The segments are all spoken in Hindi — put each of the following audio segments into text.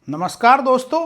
नमस्कार दोस्तों,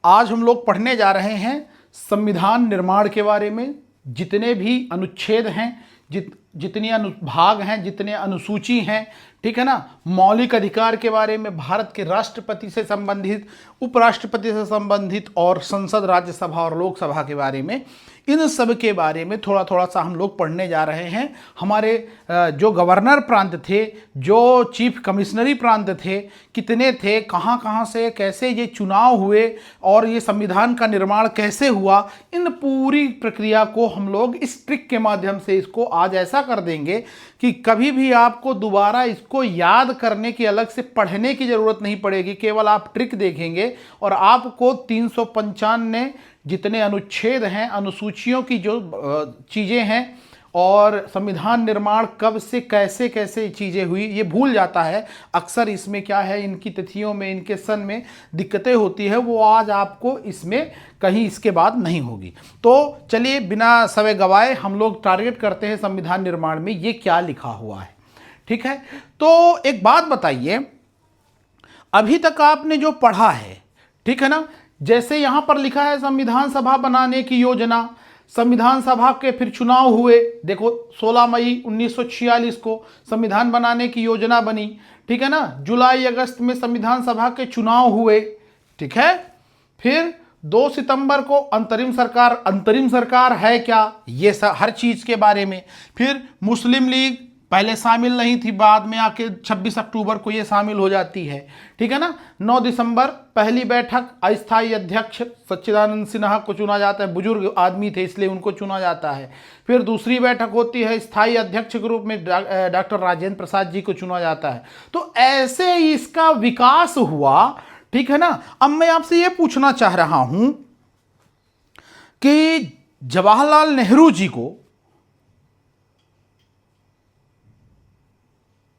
आज हम लोग पढ़ने जा रहे हैं संविधान निर्माण के बारे में। जितने भी अनुच्छेद हैं, जितनी अनुभाग हैं, जितने अनुसूची हैं, ठीक है ना, मौलिक अधिकार के बारे में, भारत के राष्ट्रपति से संबंधित, उपराष्ट्रपति से संबंधित और संसद, राज्यसभा और लोकसभा के बारे में, इन सब के बारे में थोड़ा थोड़ा सा हम लोग पढ़ने जा रहे हैं। हमारे जो गवर्नर प्रांत थे, जो चीफ कमिश्नरी प्रांत थे, कितने थे, कहाँ कहाँ से कैसे ये चुनाव हुए और ये संविधान का निर्माण कैसे हुआ, इन पूरी प्रक्रिया को हम लोग इस ट्रिक के माध्यम से इसको आज ऐसा कर देंगे कि कभी भी आपको दोबारा इसको याद करने की, अलग से पढ़ने की ज़रूरत नहीं पड़ेगी। केवल आप ट्रिक देखेंगे और आपको 395 जितने अनुच्छेद हैं, अनुसूचियों की जो चीज़ें हैं और संविधान निर्माण कब से कैसे कैसे चीज़ें हुई, ये भूल जाता है। अक्सर इसमें क्या है, इनकी तिथियों में, इनके सन में दिक्कतें होती है, वो आज आपको इसमें कहीं इसके बाद नहीं होगी। तो चलिए बिना समय गवाए हम लोग टारगेट करते हैं संविधान निर्माण में ये क्या लिखा हुआ है। ठीक है, तो एक बात बताइए, अभी तक आपने जो पढ़ा है, ठीक है ना, जैसे यहां पर लिखा है संविधान सभा बनाने की योजना, संविधान सभा के फिर चुनाव हुए। देखो 16 मई 1946 को संविधान बनाने की योजना बनी, ठीक है ना। जुलाई अगस्त में संविधान सभा के चुनाव हुए, ठीक है। फिर 2 सितंबर को अंतरिम सरकार है क्या, ये हर चीज के बारे में। फिर मुस्लिम लीग पहले शामिल नहीं थी, बाद में आके 26 अक्टूबर को ये शामिल हो जाती है, ठीक है ना। 9 दिसंबर पहली बैठक, अस्थायी अध्यक्ष सच्चिदानंद सिन्हा को चुना जाता है, बुजुर्ग आदमी थे इसलिए उनको चुना जाता है। फिर दूसरी बैठक होती है, स्थायी अध्यक्ष के रूप में डॉक्टर राजेंद्र प्रसाद जी को चुना जाता है। तो ऐसे ही इसका विकास हुआ, ठीक है ना। अब मैं आपसे ये पूछना चाह रहा हूं कि जवाहरलाल नेहरू जी को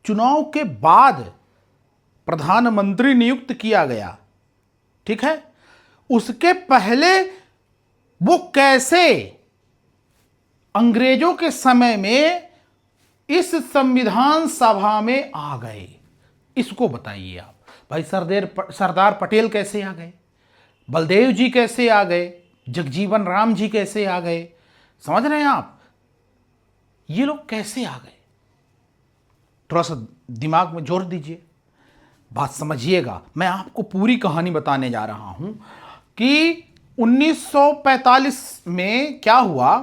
चुनाव के बाद प्रधानमंत्री नियुक्त किया गया, ठीक है। उसके पहले वो कैसे अंग्रेजों के समय में इस संविधान सभा में आ गए, इसको बताइए आप। भाई सरदार पटेल कैसे आ गए, बलदेव जी कैसे आ गए, जगजीवन राम जी कैसे आ गए, समझ रहे हैं आप, ये लोग कैसे आ गए। थोड़ा सा दिमाग में जोर दीजिए, बात समझिएगा। मैं आपको पूरी कहानी बताने जा रहा हूं कि 1945 में क्या हुआ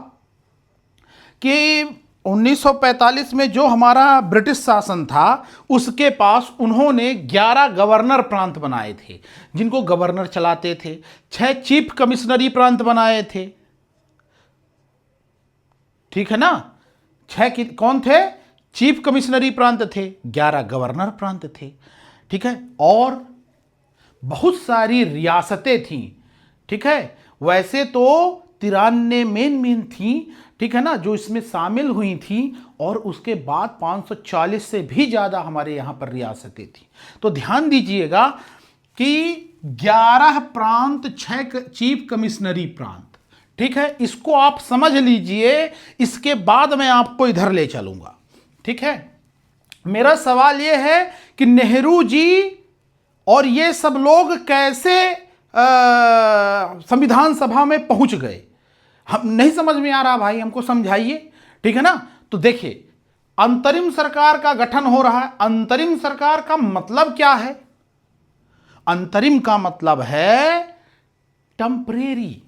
कि 1945 में जो हमारा ब्रिटिश शासन था, उसके पास उन्होंने 11 गवर्नर प्रांत बनाए थे, जिनको गवर्नर चलाते थे। 6 चीफ कमिश्नरी प्रांत बनाए थे, ठीक है ना। 6 कौन थे, चीफ कमिश्नरी प्रांत थे, 11 गवर्नर प्रांत थे, ठीक है। और बहुत सारी रियासतें थीं, ठीक है। वैसे तो 93 मेन थी, ठीक है ना, जो इसमें शामिल हुई थी, और उसके बाद 540 से भी ज्यादा हमारे यहां पर रियासतें थी। तो ध्यान दीजिएगा कि 11 प्रांत, 6 चीफ कमिश्नरी प्रांत, ठीक है। इसको आप समझ लीजिए, इसके बाद मैं आपको इधर ले चलूंगा, ठीक है। मेरा सवाल यह है कि नेहरू जी और ये सब लोग कैसे संविधान सभा में पहुंच गए, हम नहीं समझ में आ रहा भाई, हमको समझाइए, ठीक है ना। तो देखिए, अंतरिम सरकार का गठन हो रहा है। अंतरिम सरकार का मतलब क्या है, अंतरिम का मतलब है टेम्परेरी,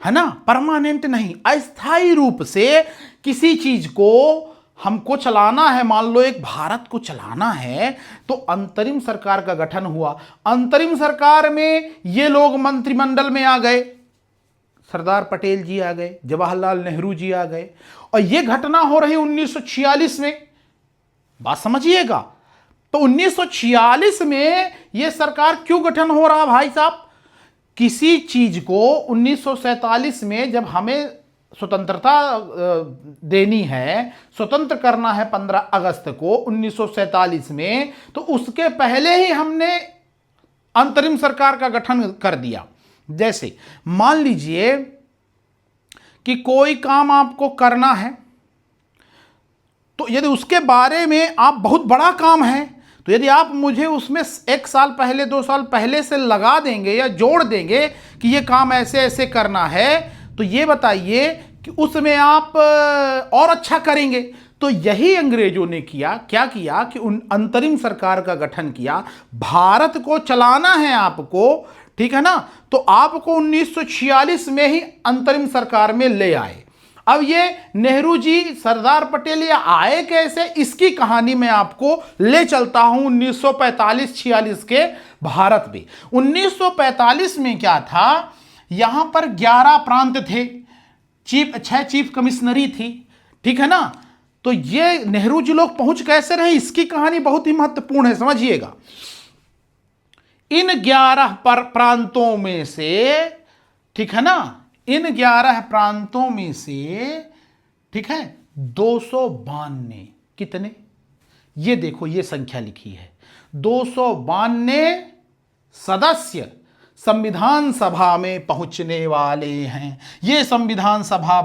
है ना, परमानेंट नहीं, अस्थायी रूप से किसी चीज को हमको चलाना है। मान लो एक भारत को चलाना है, तो अंतरिम सरकार का गठन हुआ। अंतरिम सरकार में ये लोग मंत्रिमंडल में आ गए, सरदार पटेल जी आ गए, जवाहरलाल नेहरू जी आ गए, और ये घटना हो रही 1946 में, बात समझिएगा। तो 1946 में ये सरकार क्यों गठन हो रहा भाई साहब, किसी चीज को 1947 में जब हमें स्वतंत्रता देनी है, स्वतंत्र करना है 15 अगस्त को 1947 में, तो उसके पहले ही हमने अंतरिम सरकार का गठन कर दिया। जैसे मान लीजिए कि कोई काम आपको करना है, तो यदि उसके बारे में आप, बहुत बड़ा काम है, तो यदि आप मुझे उसमें 1 साल पहले 2 साल पहले से लगा देंगे या जोड़ देंगे कि ये काम ऐसे ऐसे करना है, तो ये बताइए कि उसमें आप और अच्छा करेंगे। तो यही अंग्रेजों ने किया, क्या किया कि उन अंतरिम सरकार का गठन किया। भारत को चलाना है आपको, ठीक है ना, तो आपको 1946 में ही अंतरिम सरकार में ले आए। अब ये नेहरू जी, सरदार पटेल ये आए कैसे, इसकी कहानी मैं आपको ले चलता हूं 1945-46 के भारत में। 1945 में क्या था, यहां पर 11 प्रांत थे, 6 चीफ कमिश्नरी थी, ठीक है ना। तो ये नेहरू जी लोग पहुंच कैसे रहे, इसकी कहानी बहुत ही महत्वपूर्ण है, समझिएगा। इन 11 प्रांतों में से, ठीक है ना, इन 11 प्रांतों में से, ठीक है, 292, कितने, ये देखो ये संख्या लिखी है, 292 सदस्य संविधान सभा में पहुंचने वाले हैं। ये संविधान सभा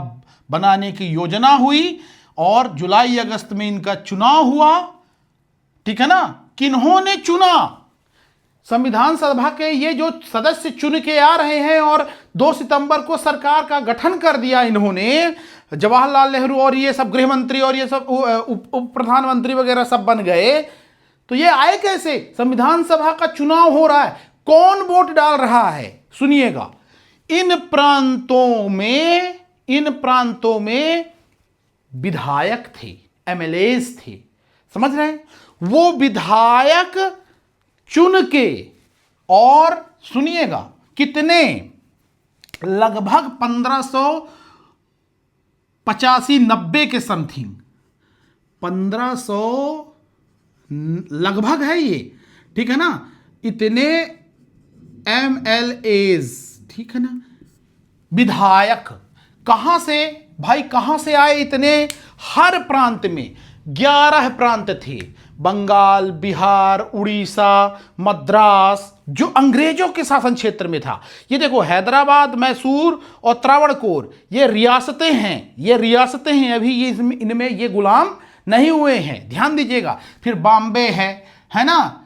बनाने की योजना हुई और जुलाई अगस्त में इनका चुनाव हुआ, ठीक है ना। किन्होंने चुना, संविधान सभा के ये जो सदस्य चुन के आ रहे हैं, और 2 सितंबर को सरकार का गठन कर दिया इन्होंने, जवाहरलाल नेहरू और ये सब गृह मंत्री और ये सब उप प्रधानमंत्री वगैरह सब बन गए। तो ये आए कैसे, संविधान सभा का चुनाव हो रहा है, कौन वोट डाल रहा है, सुनिएगा। इन प्रांतों में विधायक थे, एमएलएस थे, समझ रहे हैं, वो विधायक चुन के, और सुनिएगा कितने, लगभग 1585-90 के समथिंग, 1500 लगभग है ये, ठीक है ना, इतने एमएलएज, ठीक है ना, विधायक। कहां से भाई, कहां से आए इतने, हर प्रांत में 11 प्रांत थे, बंगाल, बिहार, उड़ीसा, मद्रास, जो अंग्रेजों के शासन क्षेत्र में था। ये देखो हैदराबाद, मैसूर और त्रावणकोर, ये रियासतें हैं, अभी ये इनमें ये गुलाम नहीं हुए हैं, ध्यान दीजिएगा। फिर बॉम्बे है ना,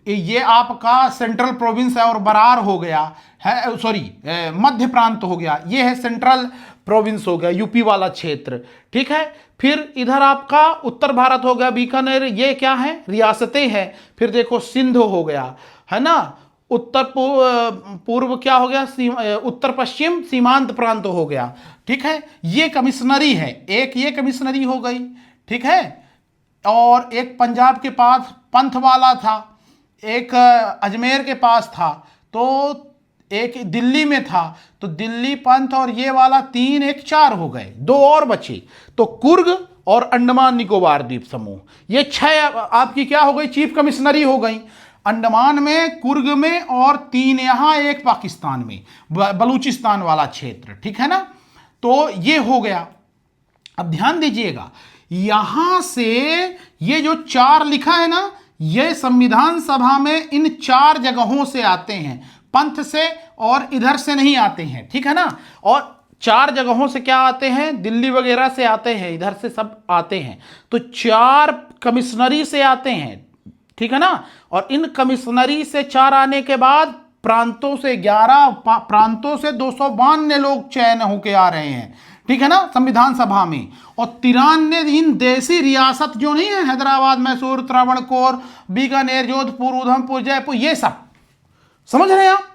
ये आपका सेंट्रल प्रोविंस है, और बरार हो गया है, सॉरी मध्य प्रांत हो गया, ये है सेंट्रल प्रोविंस हो गया, यूपी वाला क्षेत्र, ठीक है। फिर इधर आपका उत्तर भारत हो गया, बीकानेर, ये क्या है, रियासतें हैं। फिर देखो सिंध हो गया, है ना, उत्तर पूर्व क्या हो गया, उत्तर पश्चिम सीमांत प्रांत हो गया, ठीक है। ये कमिश्नरी है, एक ये कमिश्नरी हो गई, ठीक है। और एक पंजाब के पास पंथ वाला था, एक अजमेर के पास था, तो एक दिल्ली में था, तो दिल्ली पंथ और ये वाला 3, 1, 4 हो गए, 2 और बचे, तो कुर्ग और अंडमान निकोबार द्वीप समूह, ये 6 आपकी क्या हो गई, चीफ कमिश्नरी हो गई। अंडमान में, कुर्ग में, और 3 यहां, 1 पाकिस्तान में, बलूचिस्तान वाला क्षेत्र, ठीक है ना। तो ये हो गया। अब ध्यान दीजिएगा, यहां से ये जो 4 लिखा है ना, ये संविधान सभा में इन 4 जगहों से आते हैं, पंथ से और इधर से नहीं आते हैं, ठीक है ना। और 4 जगहों से क्या आते हैं, दिल्ली वगैरह से आते हैं, इधर से सब आते हैं, तो 4 कमिश्नरी से आते हैं, ठीक है ना। और इन कमिश्नरी से 4 आने के बाद प्रांतों से 11 प्रांतों से 292 लोग चयन होके आ रहे हैं, ठीक है ना, संविधान सभा में। और 93 इन देसी रियासत जो नहीं है, हैदराबाद, मैसूर, त्रावणकोर, बीकानेर, जोधपुर, उधमपुर, जयपुर, ये सब, समझ रहे हैं आप।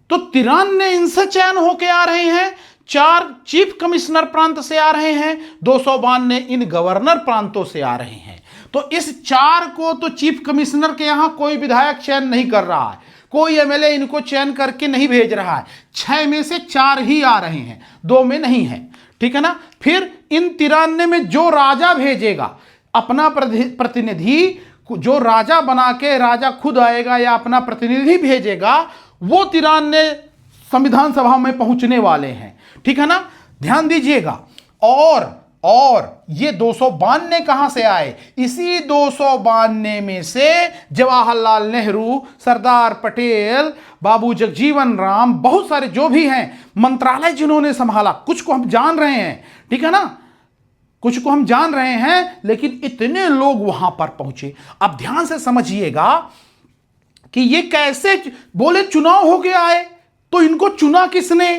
तो 93 इनसे चयन होके आ रहे हैं, 4 चीफ कमिश्नर प्रांत से आ रहे हैं, 292 इन गवर्नर प्रांतों से आ रहे हैं। तो इस 4 को तो चीफ कमिश्नर के यहां कोई विधायक चयन नहीं कर रहा है, कोई एमएलए इनको चयन करके नहीं भेज रहा है, 6 में से 4 ही आ रहे हैं, 2 में नहीं है, ठीक है ना। फिर इन 93 में जो राजा भेजेगा अपना प्रतिनिधि, जो राजा बना के राजा खुद आएगा या अपना प्रतिनिधि भेजेगा, वो 93 संविधान सभा में पहुंचने वाले हैं, ठीक है ना, ध्यान दीजिएगा। और ये 292 कहां से आए, इसी 292 में से जवाहरलाल नेहरू, सरदार पटेल, बाबू जगजीवन राम, बहुत सारे जो भी हैं मंत्रालय जिन्होंने संभाला, कुछ को हम जान रहे हैं, ठीक है ना, कुछ को हम जान रहे हैं, लेकिन इतने लोग वहां पर पहुंचे। अब ध्यान से समझिएगा कि ये कैसे बोले चुनाव हो गया है, तो इनको चुना किसने,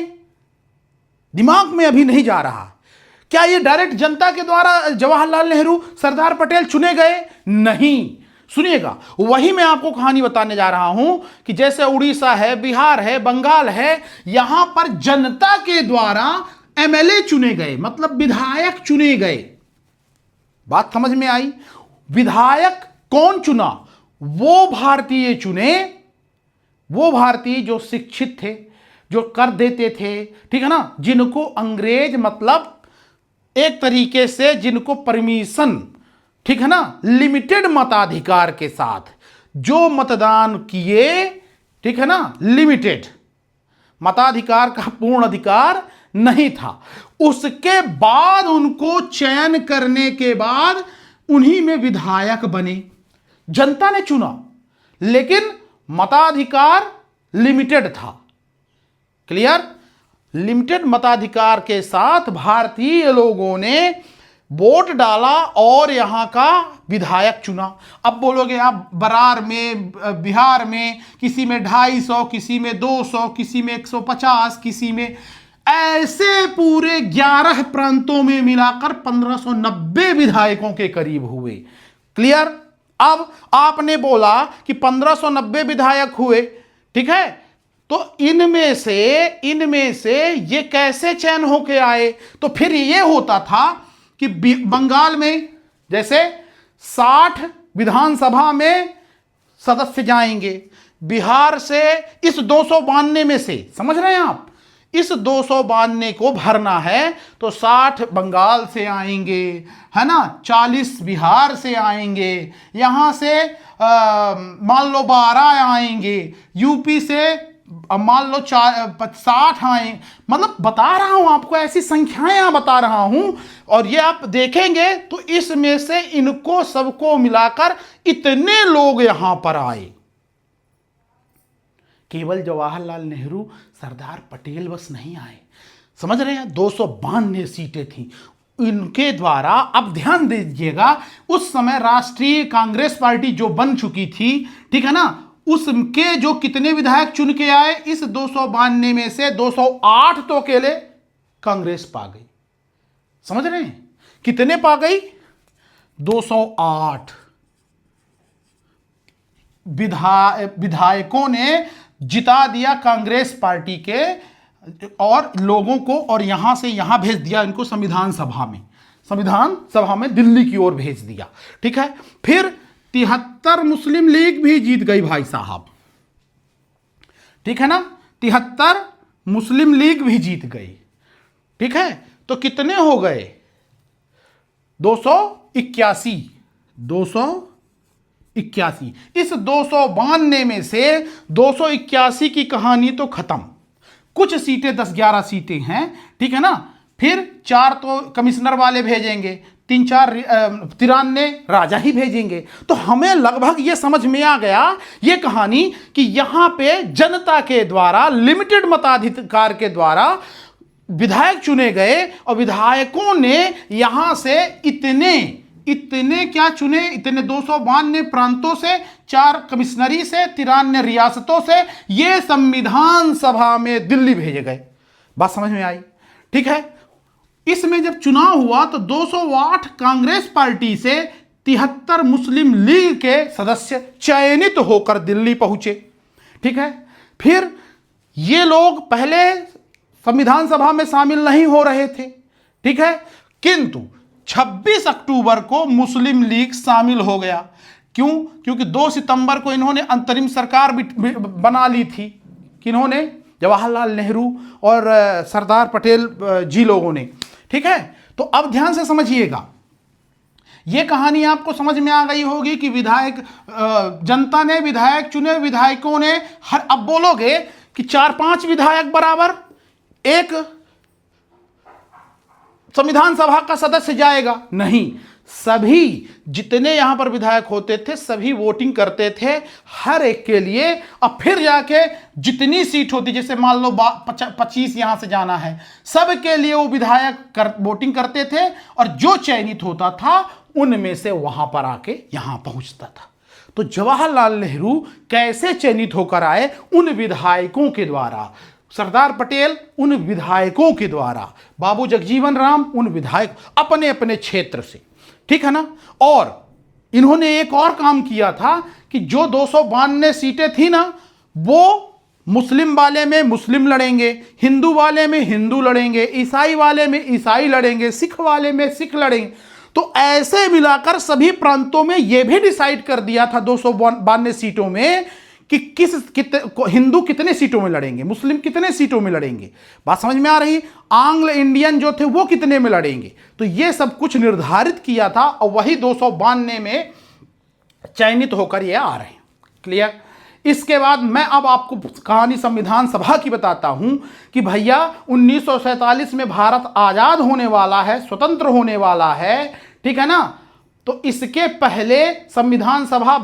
दिमाग में अभी नहीं जा रहा। क्या ये डायरेक्ट जनता के द्वारा जवाहरलाल नेहरू, सरदार पटेल चुने गए? नहीं। सुनिएगा, वही मैं आपको कहानी बताने जा रहा हूं कि जैसे उड़ीसा है, बिहार है, बंगाल है, यहां पर जनता के द्वारा एमएलए चुने गए, मतलब विधायक चुने गए। बात समझ में आई? विधायक कौन चुना? वो भारतीय चुने, वो भारतीय जो शिक्षित थे, जो कर देते थे, ठीक है ना, जिनको अंग्रेज मतलब एक तरीके से जिनको परमिशन, ठीक है ना, लिमिटेड मताधिकार के साथ जो मतदान किए, ठीक है ना, लिमिटेड मताधिकार का पूर्ण अधिकार नहीं था, उसके बाद उनको चयन करने के बाद उन्हीं में विधायक बने। जनता ने चुना, लेकिन मताधिकार लिमिटेड था। क्लियर? लिमिटेड मताधिकार के साथ भारतीय लोगों ने वोट डाला और यहां का विधायक चुना। अब बोलोगे आप, बरार में, बिहार में किसी में 250, किसी में 200, किसी में 150, किसी में, ऐसे पूरे 11 प्रांतों में मिलाकर 1590 विधायकों के करीब हुए। क्लियर? अब आपने बोला कि 1590 विधायक हुए, ठीक है, तो इनमें से ये कैसे चयन होके आए? तो फिर ये होता था कि बंगाल में जैसे 60 विधानसभा में सदस्य जाएंगे, बिहार से इस 292 में से, समझ रहे हैं आप, इस 292 को भरना है तो 60 बंगाल से आएंगे, है ना, 40 बिहार से आएंगे, यहां से मान लो 12 आएंगे, यूपी से मान लो 60 आए, मतलब बता रहा हूं आपको, ऐसी संख्याएं यहां बता रहा हूं, और ये आप देखेंगे तो इसमें से इनको सबको मिलाकर इतने लोग यहां पर आए। केवल जवाहरलाल नेहरू, सरदार पटेल बस नहीं आए, समझ रहे हैं? 292 सीटें थी इनके द्वारा। अब ध्यान दीजिएगा, उस समय राष्ट्रीय कांग्रेस पार्टी जो बन चुकी थी, ठीक है ना, उसके जो कितने विधायक चुन के आए, इस 292 में से 208 तो अकेले कांग्रेस पा गई। समझ रहे हैं? कितने पा गई? 208 विधायकों ने जिता दिया कांग्रेस पार्टी के और लोगों को, और यहां से यहां भेज दिया इनको संविधान सभा में दिल्ली की ओर भेज दिया। ठीक है, फिर 73 मुस्लिम लीग भी जीत गई भाई साहब, ठीक है ना, 73 मुस्लिम लीग भी जीत गई। ठीक है, तो कितने हो गए? 281। इस 292 में से 281 की कहानी तो खत्म। कुछ सीटें 10-11 सीटें हैं, ठीक है ना, फिर 4 तो कमिश्नर वाले भेजेंगे, 3-4 93 राजा ही भेजेंगे। तो हमें लगभग ये समझ में आ गया ये कहानी कि यहां पे जनता के द्वारा, लिमिटेड मताधिकार के द्वारा विधायक चुने गए, और विधायकों ने यहां से इतने क्या चुने, इतने 292 प्रांतों से, 4 कमिश्नरी से, 93 रियासतों से, ये संविधान सभा में दिल्ली भेजे गए। बात समझ में आई? ठीक है, इसमें जब चुनाव हुआ तो 208 कांग्रेस पार्टी से 73 मुस्लिम लीग के सदस्य चयनित होकर दिल्ली पहुंचे। ठीक है, फिर ये लोग पहले संविधान सभा में शामिल नहीं हो रहे थे, ठीक है, किंतु 26 अक्टूबर को मुस्लिम लीग शामिल हो गया। क्यों? क्योंकि 2 सितंबर को इन्होंने अंतरिम सरकार बना ली थी। किन्होंने? जवाहरलाल नेहरू और सरदार पटेल जी लोगों ने। ठीक है, तो अब ध्यान से समझिएगा, यह कहानी आपको समझ में आ गई होगी कि विधायक, जनता ने विधायक चुने, विधायकों ने हर, अब बोलोगे कि 4-5 विधायक बराबर एक संविधान सभा का सदस्य जाएगा, नहीं, सभी जितने यहां पर विधायक होते थे सभी वोटिंग करते थे हर एक के लिए। अब फिर जाके जितनी सीट होती, जैसे मान लो 25 यहां से जाना है, सब के लिए वो विधायक वोटिंग करते थे और जो चयनित होता था उनमें से वहां पर आके यहां पहुंचता था। तो जवाहरलाल नेहरू कैसे चयनित होकर आए? उन विधायकों के द्वारा। सरदार पटेल उन विधायकों के द्वारा, बाबू जगजीवन राम उन विधायक अपने अपने क्षेत्र से, ठीक है ना। और इन्होंने एक और काम किया था कि जो 292 सीटें थी ना, वो मुस्लिम वाले में मुस्लिम लड़ेंगे, हिंदू वाले में हिंदू लड़ेंगे, ईसाई वाले में ईसाई लड़ेंगे, सिख वाले में सिख लड़ेंगे। तो ऐसे मिलाकर सभी प्रांतों में यह भी डिसाइड कर दिया था 292 सीटों में कि हिंदू कितने सीटों में लड़ेंगे, मुस्लिम कितने सीटों में लड़ेंगे। बात समझ में आ रही? आंग्ल इंडियन जो थे वो कितने में लड़ेंगे। तो ये सब कुछ निर्धारित किया था और वही 292 में चयनित होकर ये आ रहे हैं। क्लियर? इसके बाद मैं अब आपको कहानी संविधान सभा की बताता हूं कि भैया 1947 में भारत आजाद होने वाला है, स्वतंत्र होने वाला है, ठीक है ना। तो इसके पहले संविधान सभा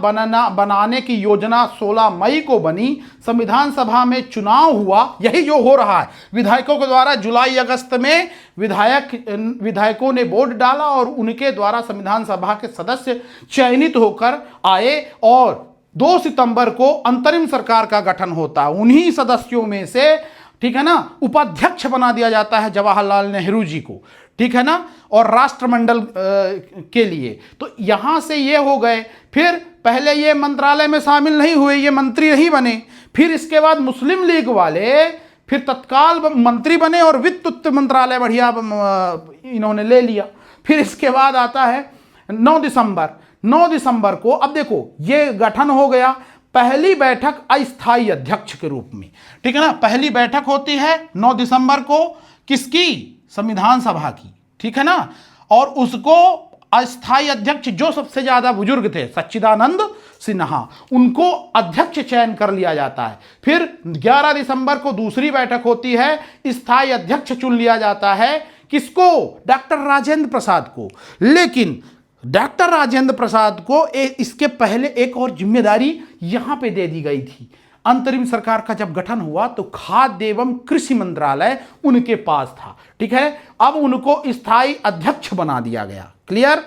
बनाने की योजना 16 मई को बनी। संविधान सभा में चुनाव हुआ, यही जो हो रहा है विधायकों के द्वारा। जुलाई अगस्त में विधायकों ने वोट डाला और उनके द्वारा संविधान सभा के सदस्य चयनित होकर आए और 2 सितंबर को अंतरिम सरकार का गठन होता है। उन्हीं सदस्यों में से, ठीक है ना, उपाध्यक्ष बना दिया जाता है जवाहरलाल नेहरू जी को, ठीक है ना, और राष्ट्रमंडल के लिए। तो यहां से ये हो गए। फिर पहले ये मंत्रालय में शामिल नहीं हुए, ये मंत्री नहीं बने। फिर इसके बाद मुस्लिम लीग वाले फिर तत्काल मंत्री बने और वित्त मंत्रालय बढ़िया इन्होंने ले लिया। फिर इसके बाद आता है 9 दिसंबर को। अब देखो ये गठन हो गया। पहली बैठक अस्थायी अध्यक्ष के रूप में, ठीक है ना। पहली बैठक होती है 9 दिसंबर को, किसकी? संविधान सभा की, ठीक है ना। और उसको अस्थायी अध्यक्ष जो सबसे ज्यादा बुजुर्ग थे, सच्चिदानंद सिन्हा, उनको अध्यक्ष चयन कर लिया जाता है। फिर 11 दिसंबर को दूसरी बैठक होती है, स्थायी अध्यक्ष चुन लिया जाता है। किसको? डॉक्टर राजेंद्र प्रसाद को। लेकिन डॉक्टर राजेंद्र प्रसाद को इसके पहले एक और जिम्मेदारी यहां पे दे दी गई थी। अंतरिम सरकार का जब गठन हुआ तो खाद्य एवं कृषि मंत्रालय उनके पास था, ठीक है। अब उनको स्थायी अध्यक्ष बना दिया गया। क्लियर?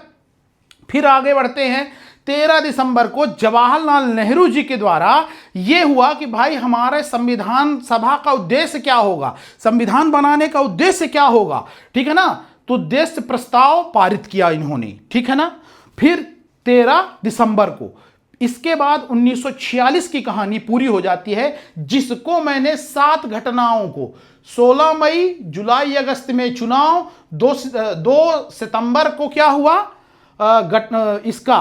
फिर आगे बढ़ते हैं। 13 दिसंबर को जवाहरलाल नेहरू जी के द्वारा यह हुआ कि भाई हमारे संविधान सभा का उद्देश्य क्या होगा, संविधान बनाने का उद्देश्य क्या होगा, ठीक है ना। तो उद्देश्य प्रस्ताव पारित किया इन्होंने, ठीक है ना। फिर 13 दिसंबर को, इसके बाद 1946 की कहानी पूरी हो जाती है, जिसको मैंने 7 घटनाओं को 16 मई, जुलाई अगस्त में चुनाव, 2 सितंबर को क्या हुआ, इसका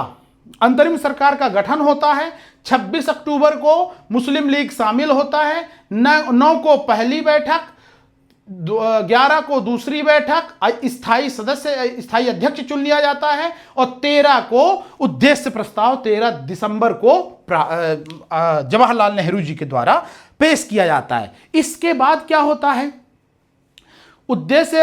अंतरिम सरकार का गठन होता है। 26 अक्टूबर को मुस्लिम लीग शामिल होता है। 9 को पहली बैठक, 11 को दूसरी बैठक, स्थायी अध्यक्ष चुन लिया जाता है और 13 को उद्देश्य प्रस्ताव 13 दिसंबर को जवाहरलाल नेहरू जी के द्वारा पेश किया जाता है। इसके बाद क्या होता है? उद्देश्य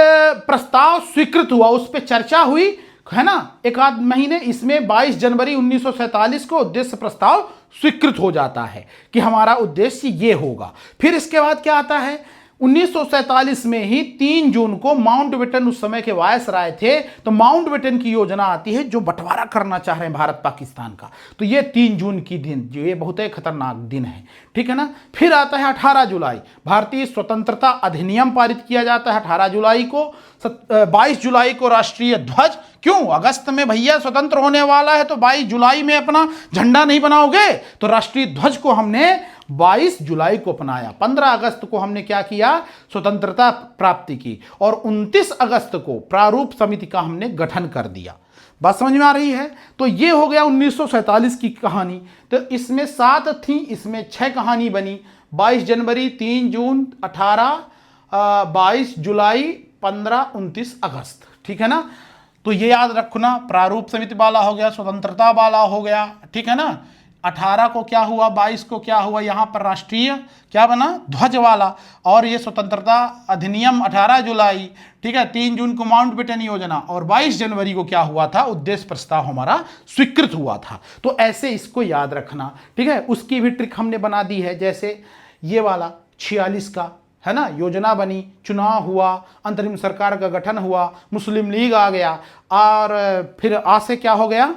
प्रस्ताव स्वीकृत हुआ, उस पर चर्चा हुई, है ना, एक आध महीने। इसमें 22 जनवरी 1947 को उद्देश्य प्रस्ताव स्वीकृत हो जाता है कि हमारा उद्देश्य ये होगा। फिर इसके बाद क्या आता है? 1947 में ही 3 जून को माउंटबेटन, उस समय के वायसराय थे, तो माउंटबेटन की योजना आती है जो बंटवारा करना चाह रहे हैं भारत पाकिस्तान का। तो ये 3 जून की दिन, जो ये बहुत ही खतरनाक दिन है, ठीक है ना। फिर आता है 18 जुलाई, भारतीय स्वतंत्रता अधिनियम पारित किया जाता है 18 जुलाई को। 22 जुलाई को राष्ट्रीय ध्वज। क्यों? अगस्त में भैया स्वतंत्र होने वाला है, तो 22 जुलाई में अपना झंडा नहीं बनाओगे? तो राष्ट्रीय ध्वज को हमने 22 जुलाई को अपनाया। 15 अगस्त को हमने क्या किया? स्वतंत्रता प्राप्ति की। और 29 अगस्त को प्रारूप समिति का हमने गठन कर दिया। बात समझ में आ रही है? तो ये हो गया 1947 की कहानी। तो इसमें 7 थी, इसमें 6 कहानी बनी। 22 जनवरी, 3 जून, 18, 22 जुलाई, 15, 29 अगस्त, ठीक है ना। तो ये याद रखना, प्रारूप समिति वाला हो गया, स्वतंत्रता वाला हो गया, ठीक है ना। 18 को क्या हुआ, 22 को क्या हुआ, यहाँ पर राष्ट्रीय क्या बना, ध्वज वाला। और ये स्वतंत्रता अधिनियम 18 जुलाई, ठीक है, 3 जून को माउंटबेटन योजना, और 22 जनवरी को क्या हुआ था, उद्देश्य प्रस्ताव हमारा स्वीकृत हुआ था। तो ऐसे इसको याद रखना, ठीक है। उसकी भी ट्रिक हमने बना दी है, जैसे ये वाला 46 का है ना, योजना बनी, चुनाव हुआ, अंतरिम सरकार का गठन हुआ, मुस्लिम लीग आ गया, और फिर आ से क्या हो गया,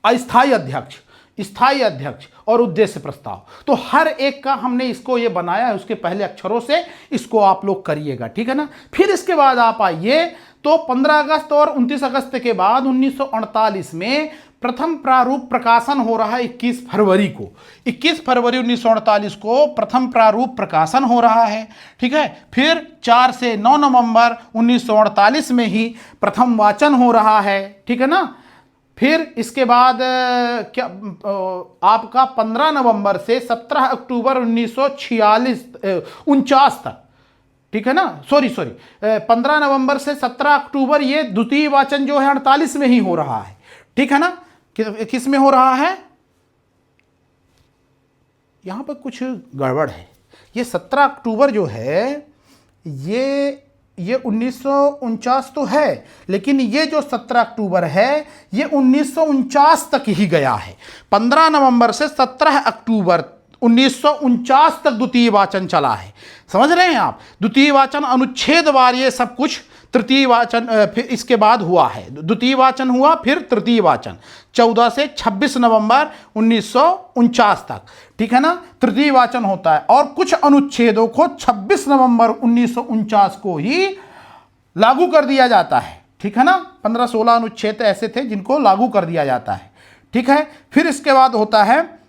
अस्थायी अध्यक्ष, स्थायी अध्यक्ष और उद्देश्य प्रस्ताव। तो हर एक का हमने इसको ये बनाया है, उसके पहले अक्षरों से इसको आप लोग करिएगा, ठीक है ना। फिर इसके बाद आप आइए तो 15 अगस्त और 29 अगस्त के बाद 1948 में प्रथम प्रारूप प्रकाशन हो रहा है 21 फरवरी को। 21 फरवरी 1948 को प्रथम प्रारूप प्रकाशन हो रहा है, ठीक है। फिर 4 से 9 नवंबर 1948 में ही प्रथम वाचन हो रहा है, ठीक है ना। फिर इसके बाद क्या आपका 15 नवंबर से 17 अक्टूबर 1949 तक, ठीक है ना, सॉरी 15 नवंबर से 17 अक्टूबर ये द्वितीय वाचन जो है 48 में ही हो रहा है, ठीक है ना। किस में हो रहा है, यहां पर कुछ गड़बड़ है। ये 17 अक्टूबर जो है ये 1949 तो है, लेकिन ये जो 17 अक्टूबर है ये 1949 तक ही गया है। 15 नवंबर से 17 अक्टूबर 1949 तक द्वितीय वाचन चला है, समझ रहे हैं आप। द्वितीय वाचन अनुच्छेदवार ये सब कुछ, तृतीय वाचन फिर इसके बाद हुआ है, द्वितीय वाचन हुआ, फिर तृतीय वाचन 14 से 26 नवंबर 1949 तक, ठीक है ना, तृतीय वाचन होता है। और कुछ अनुच्छेदों को 26 नवंबर 1949 को ही लागू कर दिया जाता है, ठीक है ना। 15-16 अनुच्छेद ऐसे थे जिनको लागू कर दिया जाता है, ठीक है। फिर इसके बाद होता है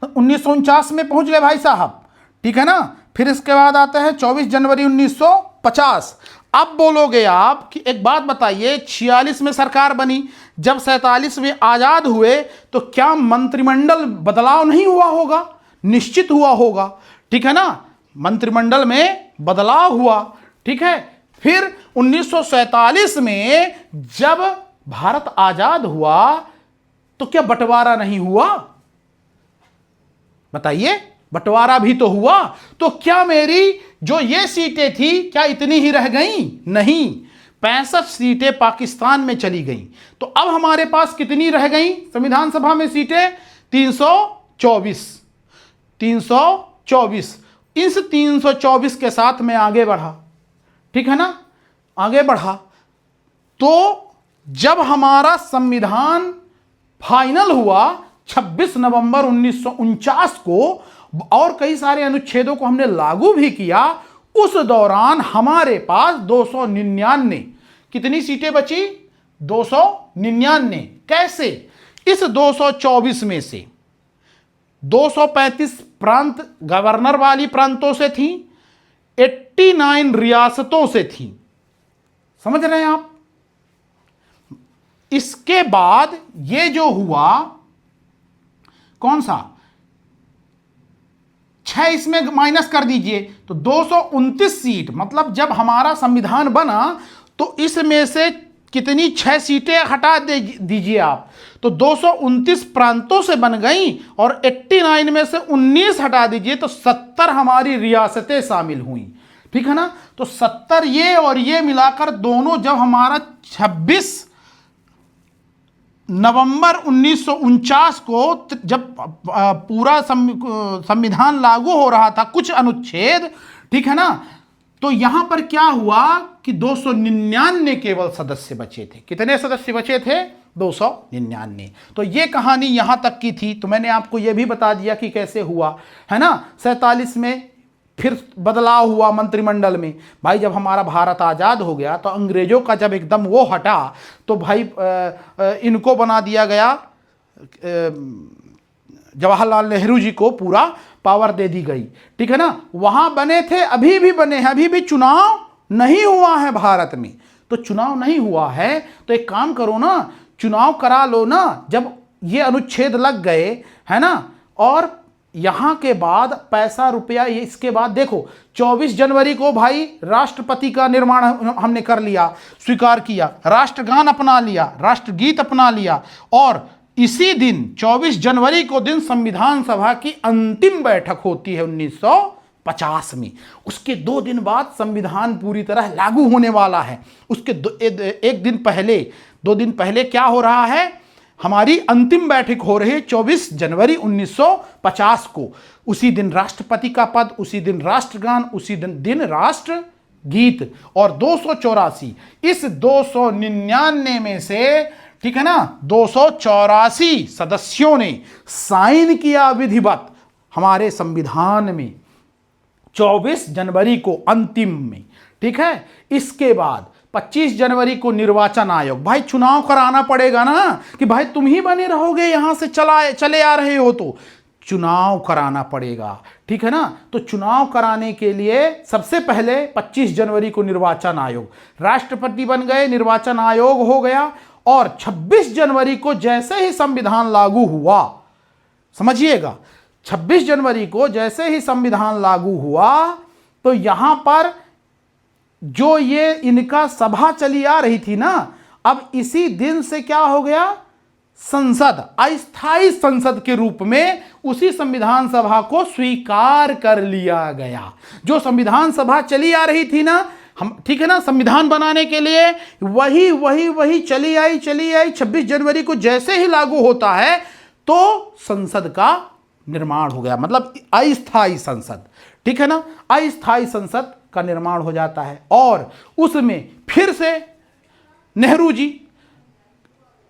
1949 में पहुंच गए भाई साहब, ठीक है ना। फिर इसके बाद आता है 24 जनवरी 1950। अब बोलोगे आप कि एक बात बताइए, 46 में सरकार बनी, जब 47 में आजाद हुए तो क्या मंत्रिमंडल बदलाव नहीं हुआ होगा, निश्चित हुआ होगा, ठीक है ना। मंत्रिमंडल में बदलाव हुआ, ठीक है। फिर 1947 में जब भारत आजाद हुआ तो क्या बंटवारा नहीं हुआ, बताइए, बंटवारा भी तो हुआ। तो क्या मेरी जो ये सीटें थी क्या इतनी ही रह गईं, नहीं, 65 सीटें पाकिस्तान में चली गईं। तो अब हमारे पास कितनी रह गईं संविधान सभा में सीटें, 324। इस 324 के साथ मैं आगे बढ़ा, ठीक है ना, आगे बढ़ा। तो जब हमारा संविधान फाइनल हुआ 26 नवंबर 1949 को, और कई सारे अनुच्छेदों को हमने लागू भी किया, उस दौरान हमारे पास 299 कितनी सीटें बची, 299। कैसे, इस 224 में से 235 प्रांत गवर्नर वाली प्रांतों से थी, 89 रियासतों से थी, समझ रहे हैं आप। इसके बाद ये जो हुआ कौन सा, 6 इसमें माइनस कर दीजिए तो 229 सीट, मतलब जब हमारा संविधान बना तो इसमें से कितनी 6 सीटें हटा दीजिए आप, तो 229 प्रांतों से बन गई, और 89 में से 19 हटा दीजिए तो 70 हमारी रियासतें शामिल हुई, ठीक है ना। तो 70 ये और ये मिलाकर दोनों, जब हमारा 26 नवंबर 1949 को जब पूरा संविधान लागू हो रहा था, कुछ अनुच्छेद, ठीक है ना, तो यहां पर क्या हुआ कि 299 केवल सदस्य बचे थे। कितने सदस्य बचे थे, 299। तो ये कहानी यहां तक की थी। तो मैंने आपको यह भी बता दिया कि कैसे हुआ, है ना। 47 में फिर बदलाव हुआ मंत्रिमंडल में। भाई जब हमारा भारत आज़ाद हो गया तो अंग्रेजों का जब एकदम वो हटा तो भाई इनको बना दिया गया, जवाहरलाल नेहरू जी को पूरा पावर दे दी गई, ठीक है ना। वहाँ बने थे, अभी भी बने हैं, अभी भी चुनाव नहीं हुआ है भारत में। तो चुनाव नहीं हुआ है तो एक काम करो ना, चुनाव करा लो ना, जब ये अनुच्छेद लग गए, है ना, और यहां के बाद पैसा रुपया, ये इसके बाद देखो 24 जनवरी को भाई राष्ट्रपति का निर्माण हमने कर लिया, स्वीकार किया, राष्ट्रगान अपना लिया, राष्ट्रगीत अपना लिया, और इसी दिन 24 जनवरी को दिन संविधान सभा की अंतिम बैठक होती है 1950 में। उसके 2 दिन बाद संविधान पूरी तरह लागू होने वाला है। उसके एक दिन पहले, 2 दिन पहले क्या हो रहा है, हमारी अंतिम बैठक हो रही है 24 जनवरी 1950 को। उसी दिन राष्ट्रपति का पद, उसी दिन राष्ट्रगान, उसी दिन राष्ट्र गीत, और 284 इस 299 में से, ठीक है ना, 284 सदस्यों ने साइन किया विधिवत हमारे संविधान में 24 जनवरी को अंतिम में, ठीक है। इसके बाद 25 जनवरी को निर्वाचन आयोग, भाई चुनाव कराना पड़ेगा ना, कि भाई तुम ही बने रहोगे यहां से चले आ रहे हो, तो चुनाव कराना पड़ेगा, ठीक है ना। तो चुनाव कराने के लिए सबसे पहले 25 जनवरी को निर्वाचन आयोग, राष्ट्रपति बन गए, निर्वाचन आयोग हो गया, और 26 जनवरी को जैसे ही संविधान लागू हुआ, समझिएगा, 26 जनवरी को जैसे ही संविधान लागू हुआ, तो यहां पर जो ये इनका सभा चली आ रही थी ना, अब इसी दिन से क्या हो गया, संसद, अस्थायी संसद के रूप में उसी संविधान सभा को स्वीकार कर लिया गया। जो संविधान सभा चली आ रही थी ना, हम, ठीक है ना, संविधान बनाने के लिए, वही चली आई 26 जनवरी को जैसे ही लागू होता है तो संसद का निर्माण हो गया, मतलब अस्थायी संसद, ठीक है ना, अस्थायी संसद का निर्माण हो जाता है। और उसमें फिर से नेहरू जी,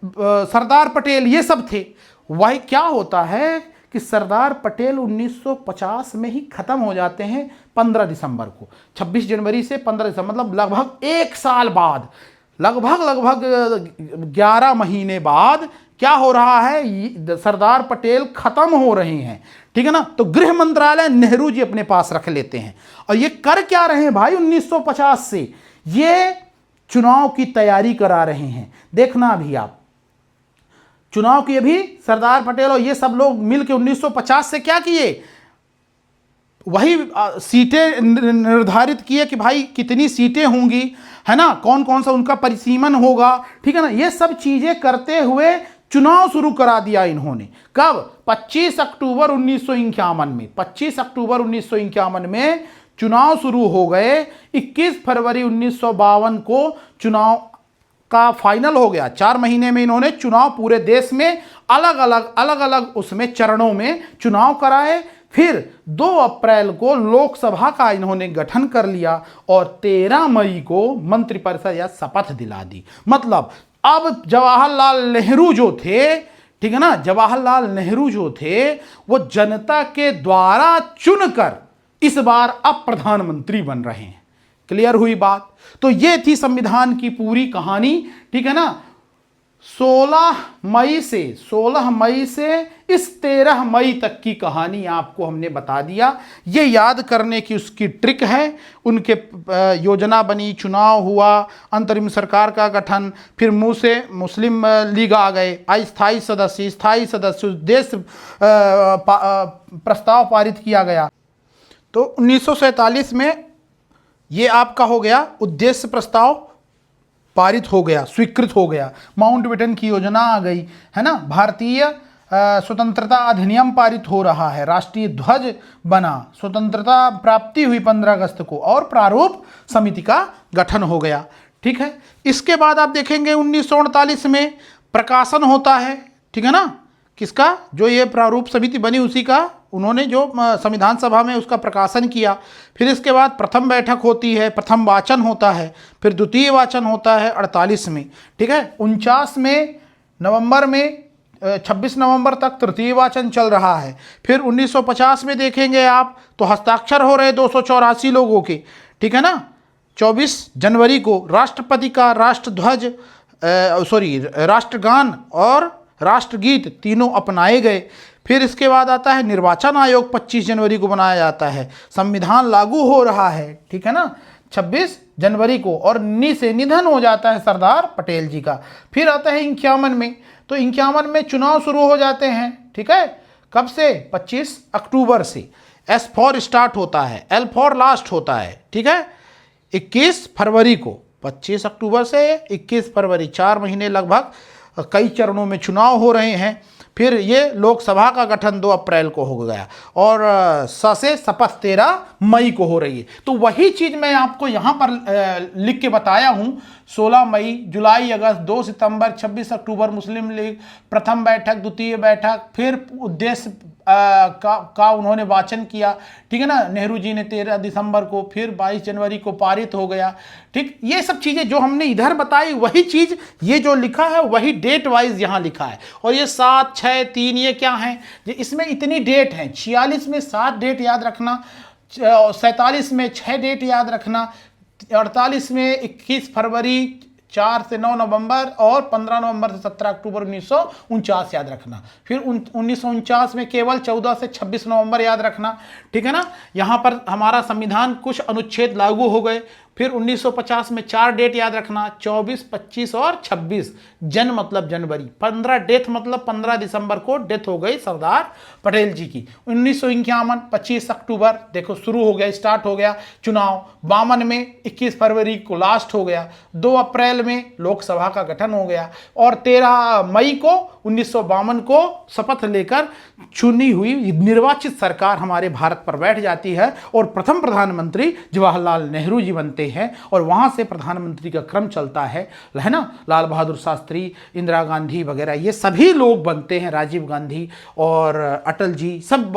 सरदार पटेल, ये सब थे। वही क्या होता है कि सरदार पटेल 1950 में ही खत्म हो जाते हैं 15 दिसंबर को, 26 जनवरी से 15 दिसंबर, मतलब लगभग 1 साल बाद, लगभग 11 महीने बाद क्या हो रहा है, सरदार पटेल खत्म हो रहे हैं, ठीक है ना। तो गृह मंत्रालय नेहरू जी अपने पास रख लेते हैं, और ये कर क्या रहे हैं भाई, 1950 से ये चुनाव की तैयारी करा रहे हैं। देखना भी आप, चुनाव की अभी सरदार पटेल और ये सब लोग मिलकर 1950 से क्या किए, वही सीटें निर्धारित किए कि भाई कितनी सीटें होंगी, है ना, कौन कौन सा उनका परिसीमन होगा, ठीक है ना। ये सब चीजें करते हुए चुनाव शुरू करा दिया इन्होंने। कब, 25 अक्टूबर 1951 में, 25 अक्टूबर 1951 में चुनाव शुरू हो गए। 21 फरवरी 1952 को चुनाव का फाइनल हो गया। 4 महीने में इन्होंने चुनाव पूरे देश में अलग अलग उसमें चरणों में चुनाव कराए। फिर 2 अप्रैल को लोकसभा का इन्होंने गठन कर लिया और 13 मई को मंत्रिपरिषद या शपथ दिला दी। मतलब अब जवाहरलाल नेहरू जो थे, ठीक है ना, जवाहरलाल नेहरू जो थे वो जनता के द्वारा चुनकर इस बार अब प्रधानमंत्री बन रहे हैं। क्लियर हुई बात। तो ये थी संविधान की पूरी कहानी, ठीक है ना। 16 मई से इस 13 मई तक की कहानी आपको हमने बता दिया। ये याद करने की उसकी ट्रिक है। उनके योजना बनी, चुनाव हुआ, अंतरिम सरकार का गठन, फिर मुंह से मुस्लिम लीग आ गए, अस्थायी सदस्य, स्थायी सदस्य, उद्देश्य प्रस्ताव पारित किया गया। तो 1947 में ये आपका हो गया, उद्देश्य प्रस्ताव पारित हो गया, स्वीकृत हो गया। माउंटबेटन की योजना आ गई, है ना। भारतीय स्वतंत्रता अधिनियम पारित हो रहा है, राष्ट्रीय ध्वज बना, स्वतंत्रता प्राप्ति हुई 15 अगस्त को, और प्रारूप समिति का गठन हो गया, ठीक है। इसके बाद आप देखेंगे 1948 में प्रकाशन होता है, ठीक है ना, किसका, जो ये प्रारूप समिति बनी उसी का, उन्होंने जो संविधान सभा में उसका प्रकाशन किया। फिर इसके बाद प्रथम बैठक होती है, प्रथम वाचन होता है, फिर द्वितीय वाचन होता है 48 में, ठीक है। 49 में नवंबर में 26 नवंबर तक तृतीय वाचन चल रहा है। फिर 1950 में देखेंगे आप तो हस्ताक्षर हो रहे 284 लोगों के, ठीक है ना। 24 जनवरी को राष्ट्रपति का राष्ट्रध्वज राष्ट्रगान और राष्ट्रगीत तीनों अपनाए गए। फिर इसके बाद आता है निर्वाचन आयोग, 25 जनवरी को बनाया जाता है। संविधान लागू हो रहा है, ठीक है ना, 26 जनवरी को, और से निधन हो जाता है सरदार पटेल जी का। फिर आता है 51 में, तो 51 में चुनाव शुरू हो जाते हैं, ठीक है। कब से? 25 अक्टूबर से। एस फॉर स्टार्ट होता है, एल फॉर लास्ट होता है, ठीक है। 21 फरवरी को, 25 अक्टूबर से 21 फरवरी, 4 महीने लगभग, कई चरणों में चुनाव हो रहे हैं। फिर ये लोकसभा का गठन 2 अप्रैल को हो गया और से शपथ 13 मई को हो रही है। तो वही चीज़ मैं आपको यहाँ पर लिख के बताया हूँ। 16 मई, जुलाई, अगस्त, 2 सितंबर, 26 अक्टूबर मुस्लिम लीग प्रथम बैठक, द्वितीय बैठक, फिर उद्देश्य का उन्होंने वाचन किया, ठीक है ना, नेहरू जी ने 13 दिसंबर को, फिर 22 जनवरी को पारित हो गया, ठीक। ये सब चीज़ें जो हमने इधर बताई वही चीज़ ये जो लिखा है वही डेट वाइज यहाँ लिखा है। और ये 7, 6, 3 ये क्या है, इसमें इतनी डेट हैं। 46 में 7 डेट याद रखना, 47 में 6 डेट याद रखना, 48 में 21 फरवरी, 4 से 9 नवंबर और 15 नवंबर से 17 अक्टूबर 1949 याद रखना। फिर 1949 में केवल 14 से 26 नवंबर याद रखना, ठीक है ना। यहाँ पर हमारा संविधान कुछ अनुच्छेद लागू हो गए। फिर 1950 में 4 डेट याद रखना, 24, 25 और 26। जन मतलब जनवरी, 15 डेथ मतलब 15 दिसंबर को डेथ हो गई सरदार पटेल जी की। 1951 25 अक्टूबर, देखो शुरू हो गया, स्टार्ट हो गया चुनाव। 52 में 21 फरवरी को लास्ट हो गया। 2 अप्रैल में लोकसभा का गठन हो गया और 13 मई को 1952 को शपथ लेकर चुनी हुई निर्वाचित सरकार हमारे भारत पर बैठ जाती है और प्रथम प्रधानमंत्री जवाहरलाल नेहरू जी बनते हैं। और वहां से प्रधानमंत्री का क्रम चलता है ना, लाल बहादुर शास्त्री, इंदिरा गांधी वगैरह ये सभी लोग बनते हैं, राजीव गांधी और अटल जी, सब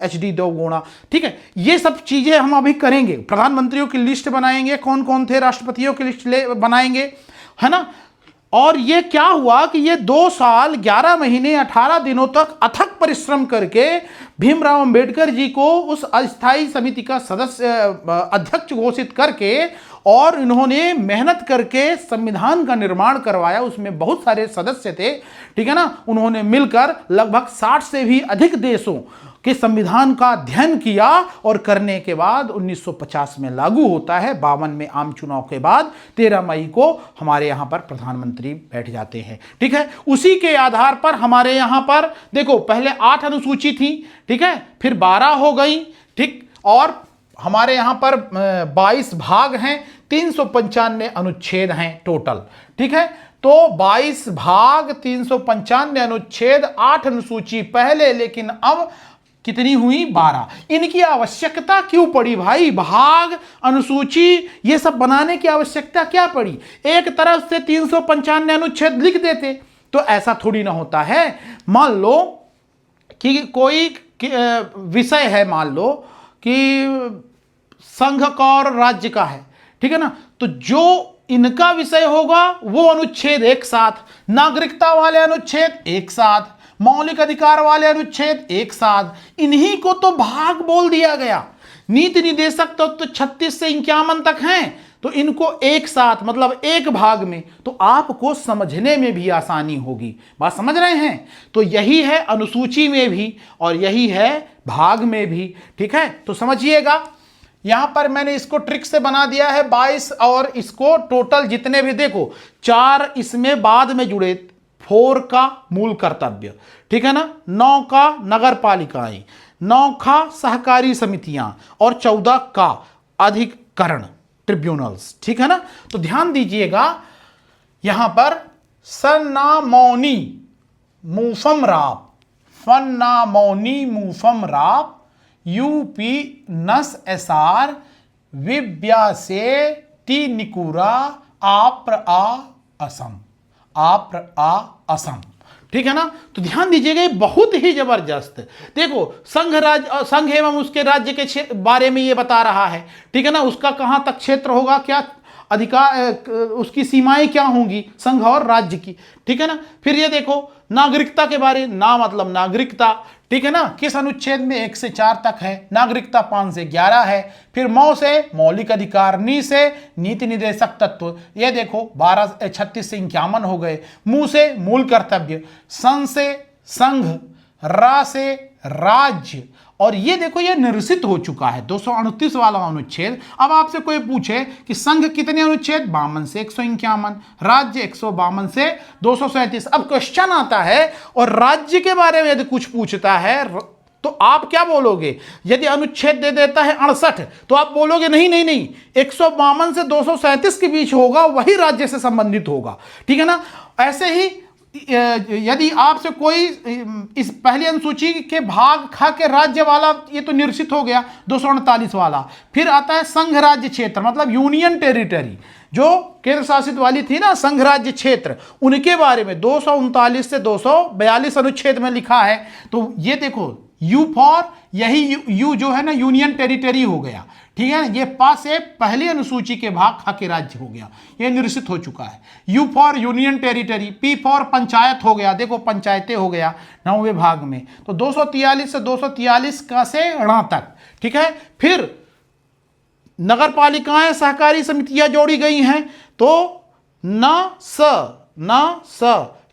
HD देवगौड़ा, ठीक है। ये सब चीजें हम अभी करेंगे। प्रधानमंत्रियों की लिस्ट बनाएंगे, कौन कौन थे, राष्ट्रपतियों की लिस्ट बनाएंगे, है ना। और ये क्या हुआ कि ये 2 साल 11 महीने 18 दिनों तक अथक परिश्रम करके भीमराव अंबेडकर जी को उस अस्थायी समिति का सदस्य अध्यक्ष घोषित करके और इन्होंने मेहनत करके संविधान का निर्माण करवाया। उसमें बहुत सारे सदस्य थे, ठीक है ना। उन्होंने मिलकर लगभग 60 से भी अधिक देशों के संविधान का अध्ययन किया और करने के बाद 1950 में लागू होता है। 52 में आम चुनाव के बाद 13 मई को हमारे यहाँ पर प्रधानमंत्री बैठ जाते हैं, ठीक है। उसी के आधार पर हमारे यहाँ पर देखो पहले 8 अनुसूची थी, ठीक है, फिर 12 हो गई, ठीक। और हमारे यहाँ पर 22 भाग हैं, 395 अनुच्छेद हैं टोटल, ठीक है। तो 22 भाग, 395 अनुच्छेद, 8 अनुसूची पहले, लेकिन अब कितनी हुई? 12। इनकी आवश्यकता क्यों पड़ी भाई? भाग, अनुसूची, ये सब बनाने की आवश्यकता क्या पड़ी? एक तरफ से 395 अनुच्छेद लिख देते तो ऐसा थोड़ी ना होता है। मान लो कि कोई विषय है, मान लो कि संघ का और राज्य का है, ठीक है ना, तो जो इनका विषय होगा वो अनुच्छेद एक साथ, नागरिकता वाले अनुच्छेद एक साथ, मौलिक अधिकार वाले अनुच्छेद एक साथ, इन्हीं को तो भाग बोल दिया गया। नीति निर्देशक तो 36 से 51 तक हैं, तो इनको एक साथ मतलब एक भाग में, तो आपको समझने में भी आसानी होगी। बात समझ रहे हैं? तो यही है अनुसूची में भी और यही है भाग में भी, ठीक है। तो समझिएगा, यहां पर मैंने इसको ट्रिक से बना दिया है 22 और इसको टोटल जितने भी देखो 4 इसमें बाद में जुड़े, 4 का मूल कर्तव्य, ठीक है ना, 9 का नगर पालिकाएं, 9 का सहकारी समितियां और 14 का अधिकरण ट्रिब्यूनल्स, ठीक है ना। तो ध्यान दीजिएगा यहां पर सन्नामौनी मूफम राव, फन्नामौनी मूफम राव, यूपी नस एसार विब्यासे टी निकुरा आप्र आ असम, आप्र आ असम, ठीक है ना। तो ध्यान दीजिएगा, बहुत ही जबरदस्त। देखो संघ एवं उसके राज्य के बारे में ये बता रहा है, ठीक है ना। उसका कहां तक क्षेत्र होगा, क्या अधिकार, उसकी सीमाएं क्या होंगी संघ और राज्य की, ठीक है ना। फिर ये देखो नागरिकता के बारे, ना मतलब नागरिकता, ठीक है ना, किस अनुच्छेद में 1 से 4 तक है, नागरिकता 5 से 11 है। फिर मौ से मौलिक अधिकार, नी से नीति निर्देशक तत्व, ये देखो 36 से 51 हो गए। मू से मूल कर्तव्य, सन से संघ, रा से राज्य और ये देखो ये निरसित हो चुका है 238 वाला अनुच्छेद। अब आपसे कोई पूछे कि संघ कितने अनुच्छेद, 52 से 151, राज्य 152 से 237। अब क्वेश्चन आता है और राज्य के बारे में यदि कुछ पूछता है तो आप क्या बोलोगे? यदि अनुच्छेद दे देता है 68 तो आप बोलोगे नहीं नहीं नहीं, 152 से 237 के बीच होगा, वही राज्य से संबंधित होगा, ठीक है ना। ऐसे ही यदि आपसे कोई इस पहली अनुसूची के भाग ख के राज्य वाला, ये तो निरसित हो गया 238 वाला। फिर आता है संघ राज्य क्षेत्र, मतलब यूनियन टेरिटरी, जो केंद्र शासित वाली थी ना संघ राज्य क्षेत्र, उनके बारे में 239 से 242 अनुच्छेद में लिखा है। तो ये देखो यू फॉर, यही यू जो है ना यूनियन टेरिटरी हो गया, ठीक है ना। ये पास से पहली अनुसूची के भाग ख के राज्य हो गया, ये निरसित हो चुका है। You for union territory, P for panchayat हो गया, देखो पंचायतें हो गया 9वें भाग में। तो 243 से 243 का से ण तक, ठीक है। फिर नगर पालिकाएं सहकारी समितियां जोड़ी गई हैं, तो न स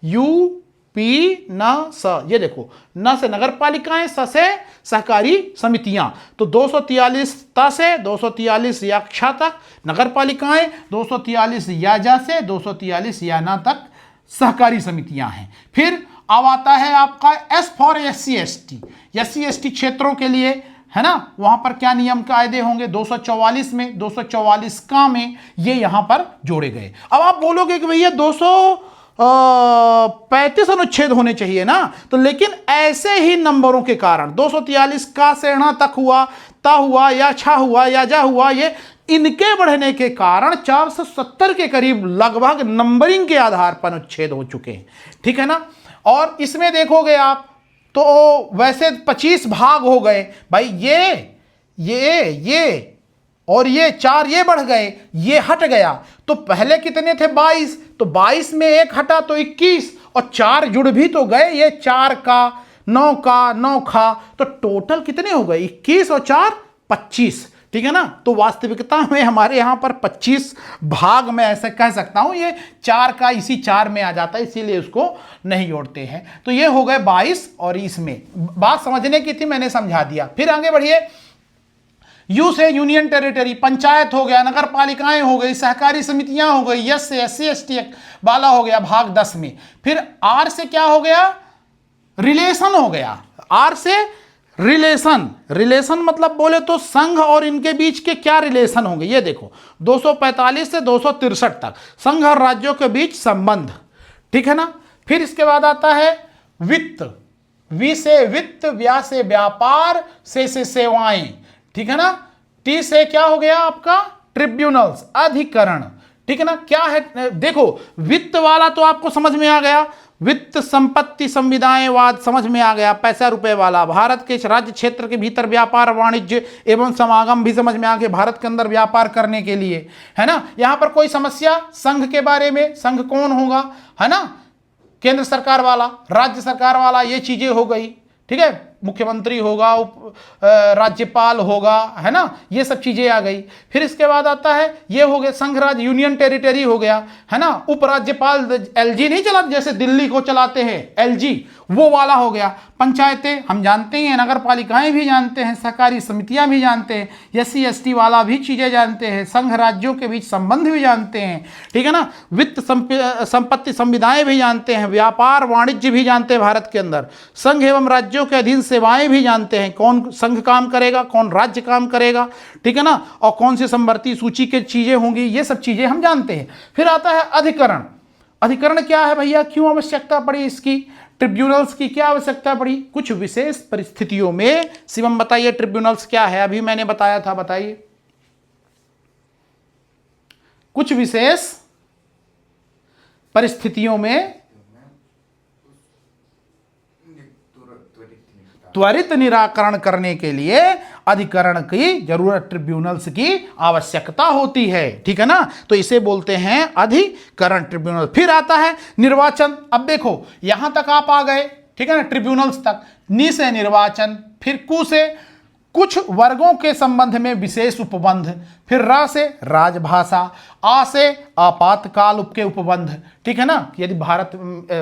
यू पी न स, ये देखो न से नगर पालिकाएं, स से सहकारी समितियां। तो 243 त से 243 या क्ष तक नगर पालिकाएं, 243 या जा से 243 या न तक सहकारी समितियां हैं। फिर अब आता है आपका एस फॉर SC/ST क्षेत्रों के लिए, है ना, वहां पर क्या नियम कायदे होंगे, 244 में 244 का में ये यहां पर जोड़े गए। अब आप बोलोगे कि भैया 235 अनुच्छेद होने चाहिए ना, तो लेकिन ऐसे ही नंबरों के कारण 243 का से ण तक हुआ, ता हुआ या छा हुआ या जा हुआ, ये इनके बढ़ने के कारण 470 के करीब लगभग नंबरिंग के आधार पर अनुच्छेद हो चुके हैं, ठीक है ना। और इसमें देखोगे आप तो वैसे 25 भाग हो गए भाई, ये और ये 4 ये बढ़ गए, ये हट गया। तो पहले कितने थे 22, तो 22 में एक हटा तो 21, और 4 जुड़ भी तो गए, ये 4 का 9 का 9 खा, तो टोटल कितने हो गए 21 और 4 25, ठीक है ना। तो वास्तविकता में हमारे यहाँ पर 25 भाग में ऐसा कह सकता हूँ, ये 4 का इसी 4 में आ जाता है, इसीलिए उसको नहीं जोड़ते हैं। तो ये हो गए 22, और इसमें बात समझने की थी, मैंने समझा दिया। फिर आगे बढ़िए, यू से यूनियन टेरिटरी, पंचायत हो गया, नगर पालिकाएं हो गई, सहकारी समितियां हो गई, यस से SC/ST वाला हो गया भाग 10 में। फिर आर से क्या हो गया, रिलेशन हो गया। आर से रिलेशन मतलब बोले तो संघ और इनके बीच के क्या रिलेशन होंगे, ये देखो 245 से 263 तक संघ और राज्यों के बीच संबंध, ठीक है ना। फिर इसके बाद आता है वित्त, वी से वित्त, व्या से व्यापार, से सेवाएं, ठीक है ना। टी से क्या हो गया आपका, ट्रिब्यूनल्स, अधिकरण, ठीक है ना। क्या है देखो, वित्त वाला तो आपको समझ में आ गया, वित्त संपत्ति संविदाएवाद समझ में आ गया, पैसा रुपए वाला। भारत के राज्य क्षेत्र के भीतर व्यापार वाणिज्य एवं समागम भी समझ में आ गया, भारत के अंदर व्यापार करने के लिए, है ना। यहां पर कोई समस्या संघ के बारे में, संघ कौन होगा, है ना, केंद्र सरकार वाला, राज्य सरकार वाला, ये चीजें हो गई, ठीक है। मुख्यमंत्री होगा, राज्यपाल होगा, है ना, ये सब चीजें आ गई। फिर इसके बाद आता है, ये हो गया संघ राज्य, यूनियन टेरिटरी हो गया, है ना। उपराज्यपाल LG नहीं चला, जैसे दिल्ली को चलाते हैं LG, वो वाला हो गया। पंचायतें हम जानते हैं, नगर पालिकाएं भी जानते हैं, सहकारी समितियां भी जानते हैं, SC/ST वाला भी चीजें जानते हैं, संघ राज्यों के बीच संबंध भी जानते हैं, ठीक है ना। वित्त संपत्ति संविदाएं भी जानते हैं, व्यापार वाणिज्य भी जानते हैं भारत के अंदर, संघ एवं राज्यों के अधीन सेवाएं भी जानते हैं, कौन संघ काम करेगा, कौन राज्य काम करेगा, ठीक है ना, और कौन सी संवर्ती सूची की चीजें होंगी, ये सब चीजें हम जानते हैं। फिर आता है अधिकरण। अधिकरण क्या है भैया, क्यों आवश्यकता पड़ी इसकी, ट्रिब्यूनल्स की क्या आवश्यकता पड़ी, कुछ विशेष परिस्थितियों में। शिवम बताइए ट्रिब्यूनल्स क्या है, अभी मैंने बताया था, बताइए। कुछ विशेष परिस्थितियों में त्वरित निराकरण करने के लिए अधिकरण की जरूरत, ट्रिब्यूनल्स की आवश्यकता होती है, ठीक है ना। तो इसे बोलते हैं अधिकरण, ट्रिब्यूनल। फिर आता है निर्वाचन। अब देखो यहां तक आप आ गए, ठीक है ना, ट्रिब्यूनल्स तक। नी से निर्वाचन, फिर कु से कुछ वर्गों के संबंध में विशेष उपबंध, फिर र से राजभाषा, आ से आपातकाल के उपबंध, ठीक है ना, यदि भारत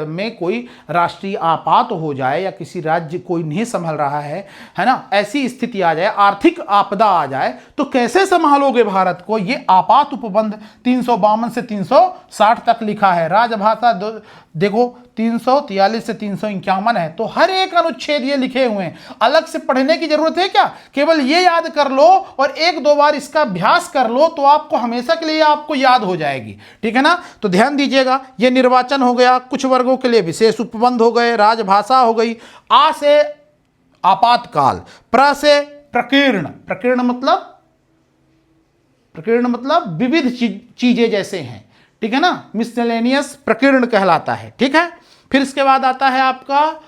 में कोई राष्ट्रीय आपात हो जाए या किसी राज्य कोई नहीं संभल रहा है ना, ऐसी स्थिति आ जाए, आर्थिक आपदा आ जाए, तो कैसे संभालोगे भारत को, ये आपात उपबंध 352 से 360 तक लिखा है। राजभाषा देखो 343 से 351 है, तो हर एक अनुच्छेद ये लिखे हुए हैं। अलग से पढ़ने की जरूरत है क्या, केवल ये याद कर लो और एक दो बार इसका अभ्यास कर लो तो आपको हमेशा के लिए आपको याद हो जाएगी, ठीक है ना। तो ध्यान दीजिएगा, ये निर्वाचन हो गया, कुछ वर्गों के लिए विशेष उपबंध हो गए, राजभाषा हो गई, आ से आपातकाल, प्र से प्रकीर्ण, प्रकीर्ण मतलब विविध चीजें जैसे हैं, ठीक है ना, मिसलेनियस प्रकीर्ण कहलाता है, ठीक है। फिर इसके बाद आता है आपका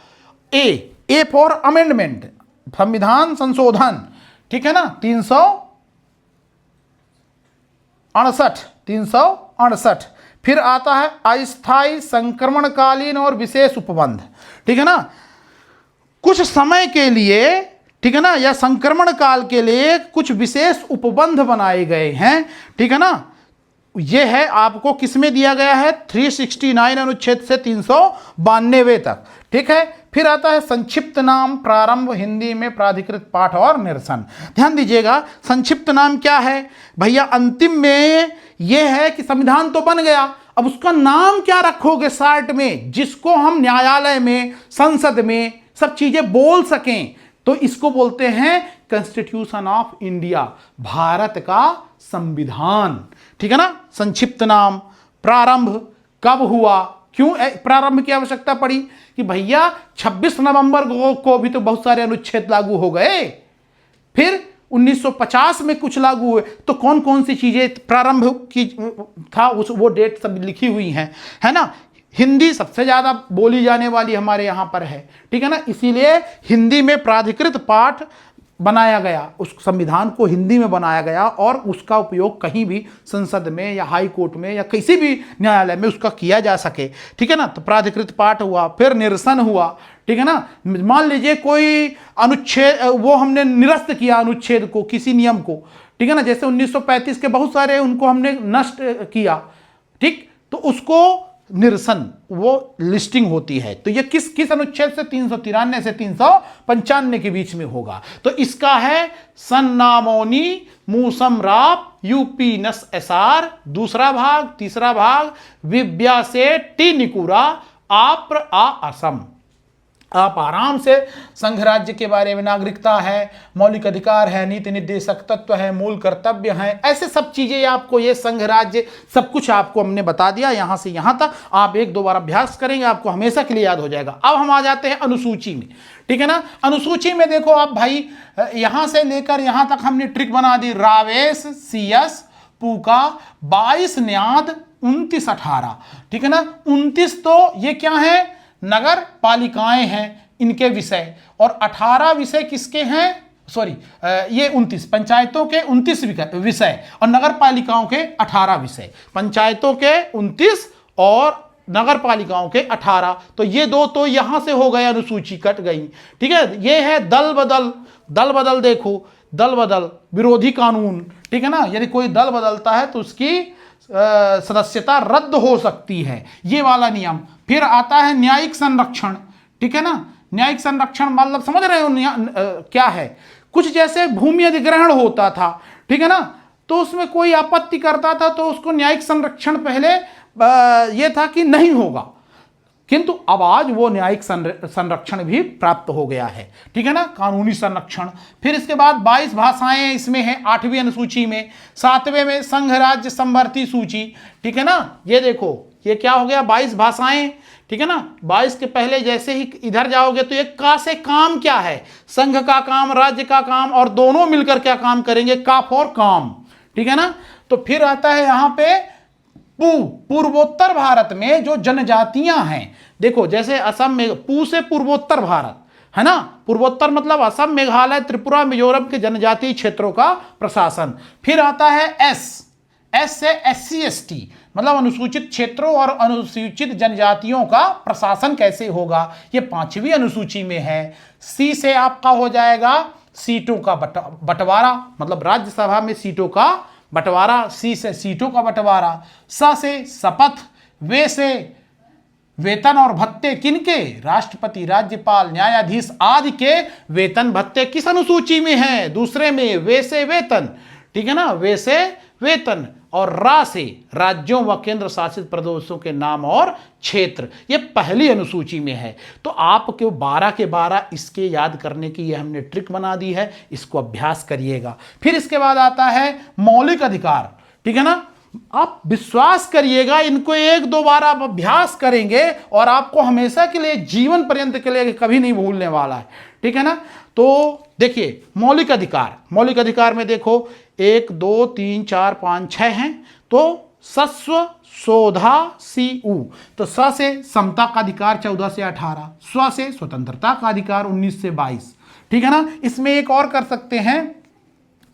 ए फॉर अमेंडमेंट, संविधान संशोधन, ठीक है ना, 368। फिर आता है अस्थायी संक्रमणकालीन और विशेष उपबंध, ठीक है ना, कुछ समय के लिए, ठीक है ना, या संक्रमण काल के लिए कुछ विशेष उपबंध बनाए गए हैं, ठीक है ना। ये है आपको किसमें दिया गया है, 369 अनुच्छेद से 392 तक, ठीक है। फिर आता है संक्षिप्त नाम प्रारंभ, हिंदी में प्राधिकृत पाठ और निरसन। ध्यान दीजिएगा, संक्षिप्त नाम क्या है भैया, अंतिम में यह है कि संविधान तो बन गया, अब उसका नाम क्या रखोगे शार्ट में, जिसको हम न्यायालय में, संसद में सब चीजें बोल सकें, तो इसको बोलते हैं कॉन्स्टिट्यूशन ऑफ इंडिया, भारत का संविधान, ठीक है ना। संक्षिप्त नाम, प्रारंभ कब हुआ, क्यों प्रारंभ की आवश्यकता पड़ी, कि भैया 26 नवंबर को भी तो बहुत सारे अनुच्छेद लागू हो गए, फिर 1950 में कुछ लागू हुए, तो कौन कौन सी चीजें प्रारंभ की था वो डेट सब लिखी हुई हैं, है ना। हिंदी सबसे ज्यादा बोली जाने वाली हमारे यहां पर है, ठीक है ना, इसीलिए हिंदी में प्राधिकृत पाठ बनाया गया, उस संविधान को हिंदी में बनाया गया और उसका उपयोग कहीं भी संसद में या हाई कोर्ट में या किसी भी न्यायालय में उसका किया जा सके, ठीक है ना। तो प्राधिकृत पाठ हुआ, फिर निरसन हुआ, ठीक है ना। मान लीजिए कोई अनुच्छेद, वो हमने निरस्त किया अनुच्छेद को, किसी नियम को, ठीक है ना, जैसे 1935 के बहुत सारे उनको हमने नष्ट किया, ठीक, तो उसको निरसन वो लिस्टिंग होती है। तो ये किस किस अनुच्छेद से, 393 से 395 के बीच में होगा। तो इसका है सन्नामोनी मूसम राप यूपी नस एसार, दूसरा भाग, तीसरा भाग विब्या से टी निकुरा आप्र आ असम। आप आराम से संघ राज्य के बारे में, नागरिकता है, मौलिक अधिकार है, नीति निर्देशक तत्व है, मूल कर्तव्य है, ऐसे सब चीजें आपको, ये संघ राज्य सब कुछ आपको हमने बता दिया यहां से यहां तक। आप एक दो बार अभ्यास करेंगे, आपको हमेशा के लिए याद हो जाएगा। अब हम आ जाते हैं अनुसूची में, ठीक है ना। अनुसूची में देखो आप भाई, यहां से लेकर यहां तक हमने ट्रिक बना दी, रावेश, सीएस, पूका, 22 न्याद, 29 18, ठीक है ना। 29 तो ये क्या है, नगर पालिकाएं हैं इनके विषय, और 18 विषय किसके हैं, सॉरी ये 29 पंचायतों के 29 विषय और नगर पालिकाओं के 18 विषय, पंचायतों के 29 और नगर पालिकाओं के 18। तो ये दो तो यहां से हो गए, अनुसूची कट गई, ठीक है। ये है दल बदल, दल बदल देखो, दल बदल विरोधी कानून, ठीक है ना, यदि कोई दल बदलता है तो उसकी सदस्यता रद्द हो सकती है, ये वाला नियम। फिर आता है न्यायिक संरक्षण, ठीक है ना। न्यायिक संरक्षण मतलब समझ रहे हो क्या है, कुछ जैसे भूमि अधिग्रहण होता था, ठीक है ना, तो उसमें कोई आपत्ति करता था तो उसको न्यायिक संरक्षण पहले ये था कि नहीं होगा, किंतु अब आज वो न्यायिक संरक्षण भी प्राप्त हो गया है, ठीक है ना, कानूनी संरक्षण। फिर इसके बाद 22 भाषाएं इसमें हैं 8वीं अनुसूची में। 7वें में संघ राज्य समवर्ती सूची, ठीक है ना। ये देखो ये क्या हो गया, 22 भाषाएं, ठीक है ना। 22 के पहले जैसे ही इधर जाओगे तो एक का से काम क्या है, संघ का काम, राज्य का काम, और दोनों मिलकर क्या काम करेंगे, का फॉर काम, ठीक है ना। तो फिर आता है यहां पे पूर्वोत्तर भारत में जो जनजातियां हैं, देखो जैसे असम में पू से पूर्वोत्तर भारत है ना, पूर्वोत्तर मतलब असम, मेघालय, त्रिपुरा, मिजोरम के जनजातीय क्षेत्रों का प्रशासन। फिर आता है एस से SC ST मतलब अनुसूचित क्षेत्रों और अनुसूचित जनजातियों का प्रशासन कैसे होगा, ये 5वीं अनुसूची में है। सी से आपका हो जाएगा सीटों का बंटवारा, मतलब राज्यसभा में सीटों का बंटवारा, सी से सीटों का बंटवारा, स से शपथ, वे से वेतन और भत्ते किनके, राष्ट्रपति, राज्यपाल, न्यायाधीश आदि के वेतन भत्ते किस अनुसूची में है, दूसरे में। वे से वेतन, ठीक है ना, वे से वेतन, और रा से राज्यों व केंद्र शासित प्रदेशों के नाम और क्षेत्र, ये पहली अनुसूची में है। तो आपके 12 के 12 इसके याद करने की ये हमने ट्रिक बना दी है, इसको अभ्यास करिएगा। फिर इसके बाद आता है मौलिक अधिकार, ठीक है ना। आप विश्वास करिएगा, इनको 1-2 बार आप अभ्यास करेंगे और आपको हमेशा के लिए, जीवन पर्यंत के लिए कभी नहीं भूलने वाला है, ठीक है ना। तो देखिए मौलिक अधिकार, मौलिक अधिकार में देखो 1 2 3 4 5 6 हैं। तो सस्व शोधा सी उ, तो स से समता का अधिकार 14 से 18, स्व से स्वतंत्रता का अधिकार 19 से 22, ठीक है ना। इसमें एक और कर सकते हैं,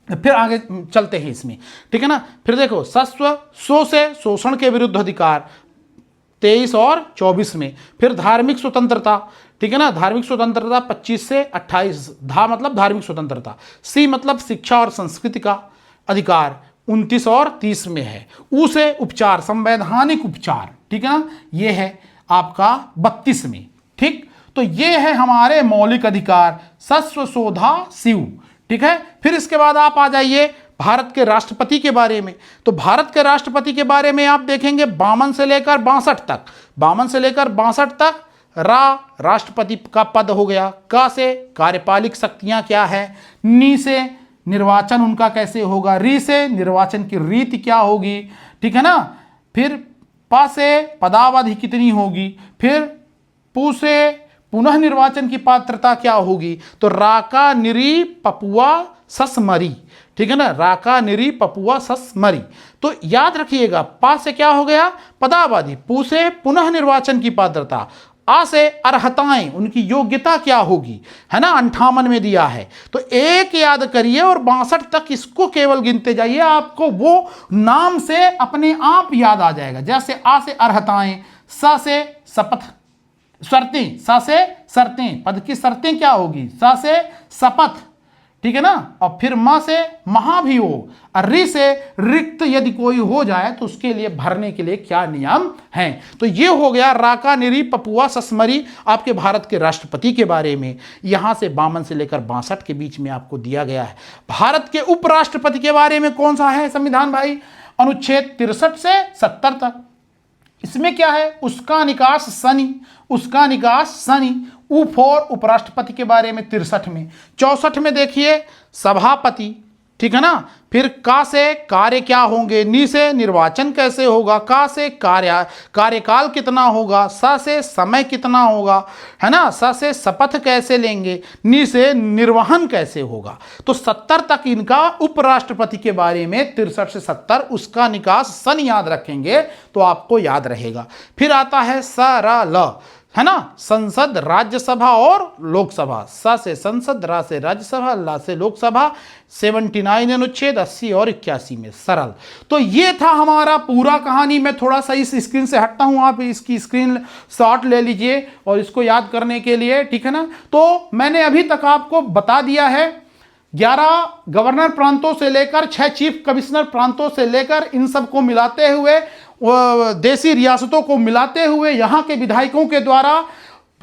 फिर आगे चलते हैं इसमें, ठीक है ना। फिर देखो सस्व सो से शोषण के विरुद्ध अधिकार 23 और 24 में। फिर धार्मिक स्वतंत्रता, ठीक है ना, धार्मिक स्वतंत्रता 25 से 28, धा मतलब धार्मिक स्वतंत्रता, सी मतलब शिक्षा और संस्कृति का अधिकार 29 और 30 में है। ऊ से उपचार, संवैधानिक उपचार, ठीक है ना, ये है आपका 32 में, ठीक। तो ये है हमारे मौलिक अधिकार, सस्व शोधा सिउ, ठीक है। फिर इसके बाद आप आ जाइए भारत के राष्ट्रपति के बारे में। तो भारत के राष्ट्रपति के बारे में आप देखेंगे 52 से लेकर 62 तक, 52 से लेकर 62 तक राष्ट्रपति का पद हो गया। क से कार्यपालिक शक्तियां क्या है, नी से निर्वाचन उनका कैसे होगा, री से निर्वाचन की रीति क्या होगी, ठीक है ना। फिर प से पदावधि कितनी होगी, फिर पू से पुनः निर्वाचन की पात्रता क्या होगी। तो राका निरी पपुआ ससमरी, ठीक है ना, राका निरी पपुआ ससमरी। तो याद रखिएगा, पा से क्या हो गया, पदावधि, पू से पुनः निर्वाचन की पात्रता, आ से अर्हताएं, उनकी योग्यता क्या होगी, है ना, 58 में दिया है। तो एक याद करिए और 62 तक इसको केवल गिनते जाइए, आपको वो नाम से अपने आप याद आ जाएगा। जैसे आ से अर्हताएं, स से शपथ शर्तें, सा से शर्तें, पद की शर्तें क्या होगी, सा से शपथ, ठीक है ना। और फिर म से महाभियोग, और रि से रिक्त यदि कोई हो जाए तो उसके लिए भरने के लिए क्या नियम हैं। तो ये हो गया राका निरी पपुआ ससमरी आपके भारत के राष्ट्रपति के बारे में। यहां से 52 से लेकर 62 के बीच में आपको दिया गया है। भारत के उपराष्ट्रपति के बारे में कौन सा है संविधान भाई, अनुच्छेद 63 से 70 तक। इसमें क्या है, उसका निकास शनि, उसका निकास शनि। ऊ4 उपराष्ट्रपति के बारे में 63 में। 64 में देखिए सभापति, ठीक है ना। फिर का से कार्य क्या होंगे, नी से निर्वाचन कैसे होगा, का से कार्यकाल कितना होगा, सा से समय कितना होगा, है ना, सा से शपथ कैसे लेंगे, नी से निर्वहन कैसे होगा। तो 70 तक इनका उपराष्ट्रपति के बारे में 63 से 70 उसका निकास सन याद रखेंगे तो आपको याद रहेगा। फिर आता है सरल, है ना, संसद, राज्यसभा और लोकसभा। स से संसद, रा से राज्यसभा, ला से लोकसभा। 79 अनुच्छेद 80 और 81 में सरल। तो ये था हमारा पूरा कहानी। मैं थोड़ा सा इस स्क्रीन से हटता हूं, आप इसकी स्क्रीन शॉट ले लीजिए और इसको याद करने के लिए, ठीक है ना। तो मैंने अभी तक आपको बता दिया है 11 गवर्नर प्रांतों से लेकर 6 चीफ कमिश्नर प्रांतों से लेकर इन सबको मिलाते हुए, देशी रियासतों को मिलाते हुए, यहाँ के विधायकों के द्वारा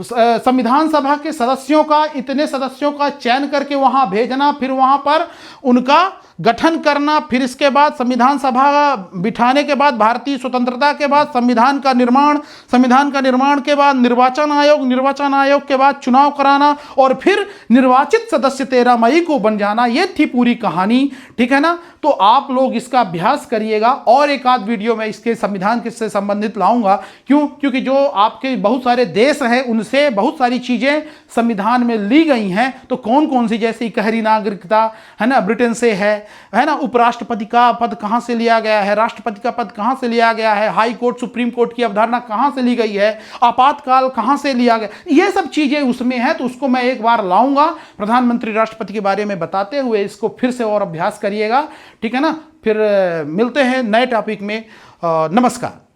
संविधान सभा के सदस्यों का, इतने सदस्यों का चयन करके वहाँ भेजना, फिर वहाँ पर उनका गठन करना, फिर इसके बाद संविधान सभा बिठाने के बाद भारतीय स्वतंत्रता के बाद संविधान का निर्माण, संविधान का निर्माण के बाद निर्वाचन आयोग, निर्वाचन आयोग के बाद चुनाव कराना और फिर निर्वाचित सदस्य 13 मई को बन जाना। ये थी पूरी कहानी, ठीक है ना। तो आप लोग इसका अभ्यास करिएगा और एक आध वीडियो में इसके संविधान से संबंधित लाऊंगा। क्यों? क्योंकि जो आपके बहुत सारे देश हैं उनसे बहुत सारी चीजें संविधान में ली गई हैं। तो कौन कौन सी, जैसे इकहरी नागरिकता है ना, ब्रिटेन से है ना, उपराष्ट्रपति का पद कहां से लिया गया है, राष्ट्रपति का पद कहां से लिया गया है, हाई कोर्ट सुप्रीम कोर्ट की अवधारणा कहां से ली गई है, आपातकाल कहां से लिया गया, ये सब चीजें उसमें है। तो उसको मैं एक बार लाऊंगा प्रधानमंत्री राष्ट्रपति के बारे में बताते हुए, इसको फिर से और अभ्यास करिएगा, ठीक है ना। फिर मिलते हैं नए टॉपिक में। नमस्कार।